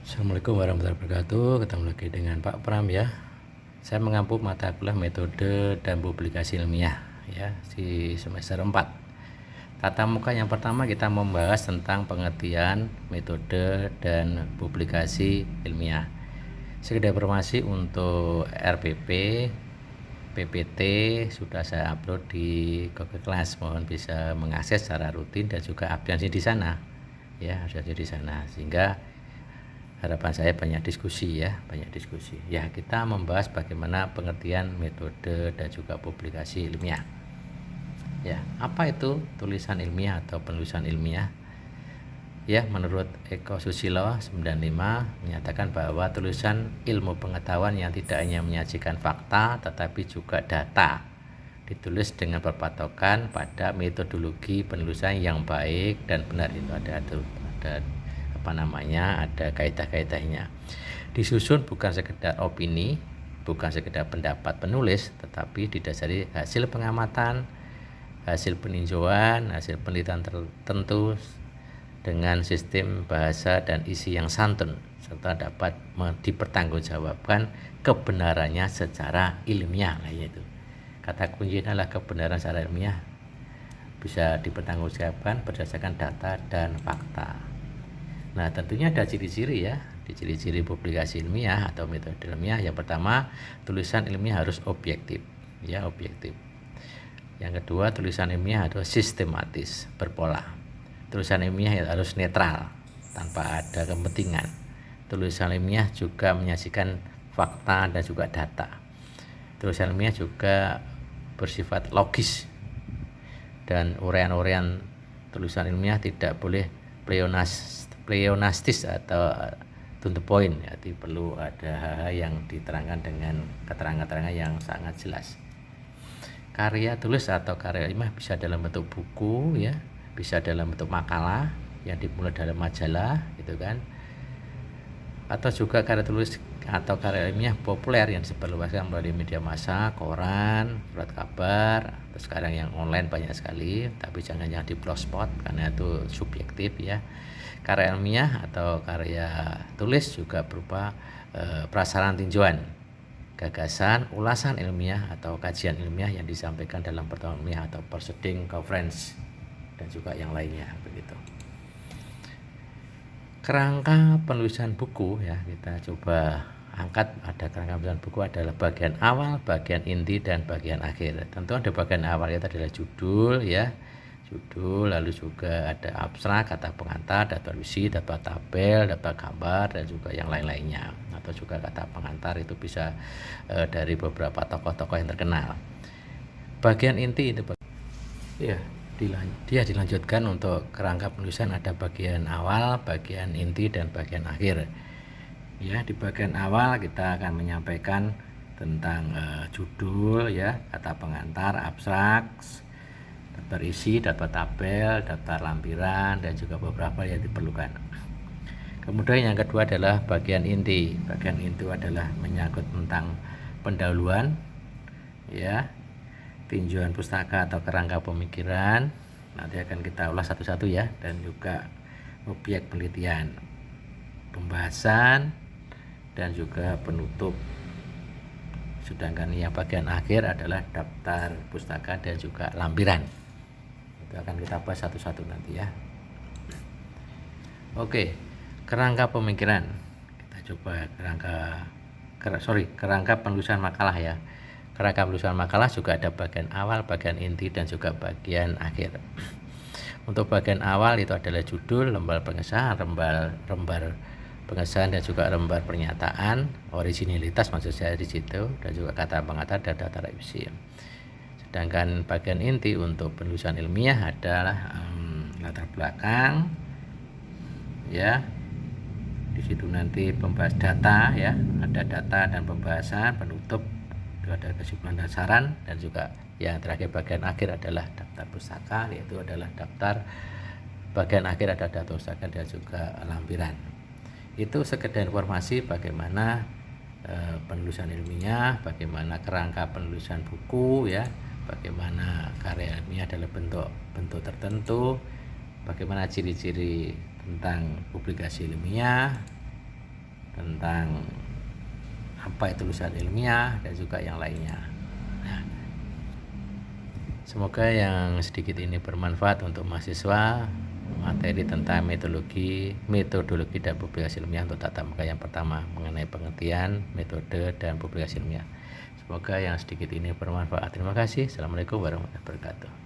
Assalamualaikum warahmatullahi wabarakatuh. Ketemu lagi dengan Pak Pram ya. Saya mengampu mata kuliah metode dan publikasi ilmiah ya di semester 4. Tatap muka yang pertama kita membahas tentang pengertian metode dan publikasi ilmiah. Sekedar informasi untuk RPP, PPT sudah saya upload di Google Class. Mohon bisa mengakses secara rutin dan juga absensi di sana. Ya, absensi di sana sehingga harapan saya banyak diskusi ya, Ya, kita membahas bagaimana pengertian metode dan juga publikasi ilmiah. Ya, apa itu tulisan ilmiah atau penulisan ilmiah? Ya, menurut Eko Susilo 95 menyatakan bahwa tulisan ilmu pengetahuan yang tidak hanya menyajikan fakta tetapi juga data ditulis dengan berpatokan pada metodologi penulisan yang baik dan benar. Itu ada ada kaidah-kaidahnya. Disusun bukan sekedar opini, bukan sekedar pendapat penulis, tetapi didasari hasil pengamatan, hasil peninjauan, hasil penelitian tertentu dengan sistem bahasa dan isi yang santun serta dapat dipertanggungjawabkan kebenarannya secara ilmiah. Nah, yaitu kata kuncinya adalah kebenaran secara ilmiah bisa dipertanggungjawabkan berdasarkan data dan fakta. Nah, tentunya ada ciri-ciri ya, di ciri-ciri publikasi ilmiah atau metode ilmiah. Yang pertama, tulisan ilmiah harus objektif, ya, objektif. Yang kedua, tulisan ilmiah harus sistematis, berpola. Tulisan ilmiah harus netral, tanpa ada kepentingan. Tulisan ilmiah juga menyajikan fakta dan juga data. Tulisan ilmiah juga bersifat logis dan uraian-uraian tulisan ilmiah tidak boleh pleonastis atau to the point, jadi perlu ada hal-hal yang diterangkan dengan keterangan-keterangan yang sangat jelas. Karya tulis atau karya ilmiah bisa dalam bentuk buku ya, bisa dalam bentuk makalah yang dimulai dalam majalah gitu kan, atau juga karya tulis atau karya ilmiah populer yang disebarluaskan melalui media massa, koran, surat kabar, atau sekarang yang online banyak sekali, tapi jangan yang di blogspot karena itu subjektif ya. Karya ilmiah atau karya tulis juga berupa prasarana tinjauan, gagasan, ulasan ilmiah atau kajian ilmiah yang disampaikan dalam pertemuan ilmiah atau proceeding conference dan juga yang lainnya begitu. Kerangka penulisan buku ya, kita coba angkat. Ada kerangka penulisan buku adalah bagian awal, bagian inti, dan bagian akhir. Tentu ada bagian awal itu adalah judul ya, judul, lalu juga ada abstrak, kata pengantar, daftar isi, daftar tabel, daftar gambar, dan juga yang lain-lainnya. Atau juga kata pengantar itu bisa dari beberapa tokoh-tokoh yang terkenal. Bagian inti itu ya, dia dilanjutkan untuk kerangka penulisan ada bagian awal, bagian inti, dan bagian akhir. Ya, di bagian awal kita akan menyampaikan tentang judul ya, kata pengantar, abstrak, daftar isi, daftar tabel, daftar lampiran, dan juga beberapa yang diperlukan. Kemudian yang kedua adalah bagian inti. Bagian inti adalah menyangkut tentang pendahuluan ya, tinjauan pustaka atau kerangka pemikiran, nanti akan kita ulas satu-satu ya, dan juga objek penelitian, pembahasan, dan juga penutup. Sedangkan yang bagian akhir adalah daftar pustaka dan juga lampiran. Itu akan kita bahas satu-satu nanti ya. Oke, kerangka pemikiran. Kita coba kerangka penulisan makalah ya. Kerangka penulisan makalah juga ada bagian awal, bagian inti, dan juga bagian akhir. Untuk bagian awal itu adalah judul, lembar pengesahan, lembar pengesahan, dan juga lembar pernyataan, originalitas maksud saya di situ, dan juga kata pengantar dan data revisi. Sedangkan bagian inti untuk penulisan ilmiah adalah latar belakang, ya. Di situ nanti pembahas data ya, ada data dan pembahasan, penutup ada kesimpulan dan saran, dan juga yang terakhir bagian akhir adalah daftar pustaka, yaitu adalah daftar bagian akhir ada daftar pustaka dan juga lampiran. Itu sekedar informasi bagaimana penulisan ilmiah, bagaimana kerangka penulisan buku ya, bagaimana karya ilmiah dalam bentuk tertentu, bagaimana ciri-ciri tentang publikasi ilmiah, tentang apa itu tulisan ilmiah dan juga yang lainnya. Nah, semoga yang sedikit ini bermanfaat untuk mahasiswa. Materi tentang metodologi dan publikasi ilmiah untuk tatap muka yang pertama mengenai pengertian, metode, dan publikasi ilmiah. Semoga yang sedikit ini bermanfaat. Terima kasih. Assalamualaikum warahmatullahi wabarakatuh.